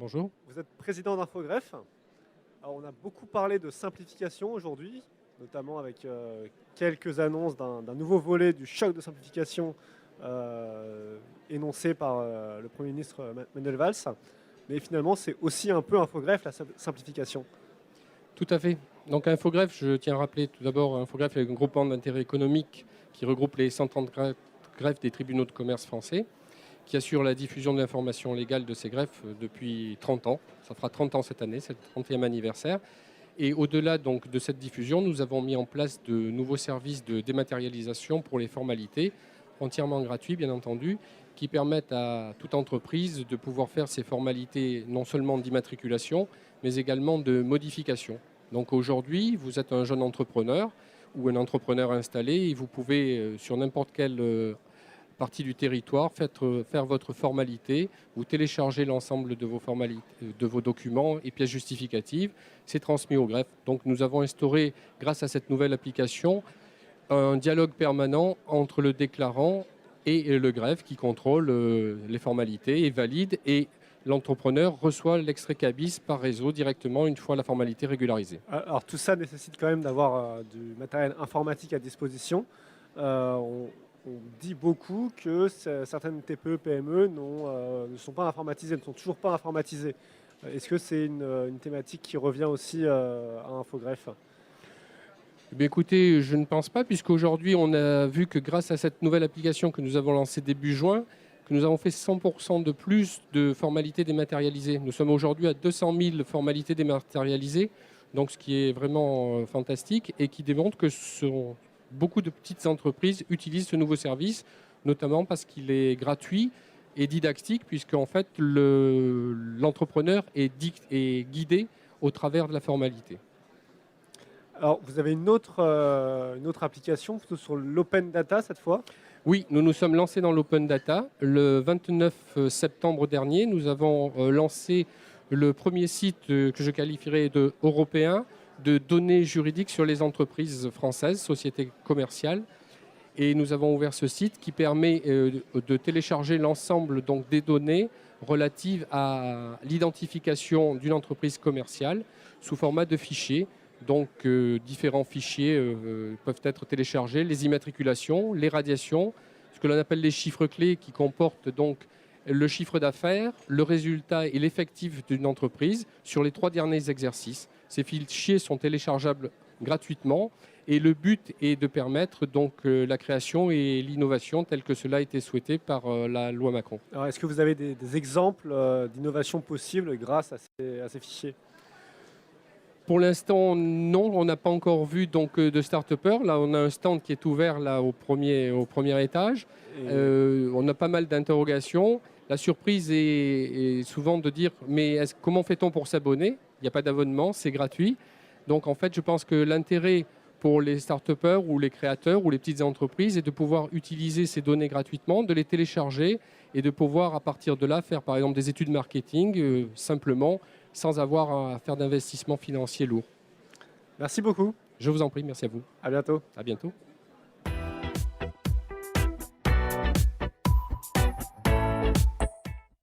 Bonjour. Vous êtes président d'Infogreffe. Alors, on a beaucoup parlé de simplification aujourd'hui, notamment avec quelques annonces d'un nouveau volet du choc de simplification énoncé par le Premier ministre Manuel Valls. Mais finalement, c'est aussi un peu Infogreffe, la simplification. Tout à fait. Donc Infogreffe, je tiens à rappeler tout d'abord, Infogreffe est un groupement d'intérêt économique qui regroupe les 130 greffes des tribunaux de commerce français, qui assure la diffusion de l'information légale de ces greffes depuis 30 ans. Ça fera 30 ans cette année, c'est le 30e anniversaire. Et au-delà donc de cette diffusion, nous avons mis en place de nouveaux services de dématérialisation pour les formalités, entièrement gratuits bien entendu, qui permettent à toute entreprise de pouvoir faire ses formalités non seulement d'immatriculation, mais également de modification. Donc aujourd'hui, vous êtes un jeune entrepreneur ou un entrepreneur installé et vous pouvez, sur n'importe quelle partie du territoire, faire votre formalité, vous téléchargez l'ensemble de vos formalités, de vos documents et pièces justificatives, c'est transmis au greffe. Donc nous avons instauré, grâce à cette nouvelle application, un dialogue permanent entre le déclarant et le greffe qui contrôle les formalités et valide, et l'entrepreneur reçoit l'extrait CABIS par réseau directement une fois la formalité régularisée. Alors tout ça nécessite quand même d'avoir du matériel informatique à disposition. On dit beaucoup que certaines TPE, PME ne sont pas informatisées, ne sont toujours pas informatisées. Est-ce que c'est une thématique qui revient aussi à Infogreffe? Eh écoutez, je ne pense pas, puisqu'aujourd'hui, on a vu que grâce à cette nouvelle application que nous avons lancée début juin, que nous avons fait 100% de plus de formalités dématérialisées. Nous sommes aujourd'hui à 200 000 formalités dématérialisées, donc ce qui est vraiment fantastique et qui démontre que beaucoup de petites entreprises utilisent ce nouveau service, notamment parce qu'il est gratuit et didactique, puisque en fait, l'entrepreneur est guidé au travers de la formalité. Alors, vous avez une autre application, plutôt sur l'open data cette fois. Oui, nous nous sommes lancés dans l'open data. Le 29 septembre dernier, nous avons lancé le premier site que je qualifierais de européen de données juridiques sur les entreprises françaises, sociétés commerciales. Et nous avons ouvert ce site qui permet de télécharger l'ensemble des données relatives à l'identification d'une entreprise commerciale sous format de fichiers. Donc différents fichiers peuvent être téléchargés, les immatriculations, les radiations, ce que l'on appelle les chiffres clés qui comportent donc le chiffre d'affaires, le résultat et l'effectif d'une entreprise sur les 3 derniers exercices. Ces fichiers sont téléchargeables gratuitement et le but est de permettre donc la création et l'innovation telle que cela a été souhaité par la loi Macron. Alors, est-ce que vous avez des exemples d'innovation possibles grâce à ces fichiers? Pour l'instant, non, on n'a pas encore vu de start-upers. Là, on a un stand qui est ouvert là, au premier étage. On a pas mal d'interrogations. La surprise est souvent de dire mais comment fait-on pour s'abonner? Il n'y a pas d'abonnement, c'est gratuit. Donc en fait, je pense que l'intérêt pour les start-upers ou les créateurs ou les petites entreprises est de pouvoir utiliser ces données gratuitement, de les télécharger et de pouvoir à partir de là faire par exemple des études marketing simplement sans avoir à faire d'investissement financier lourd. Merci beaucoup. Je vous en prie, merci à vous. À bientôt. À bientôt.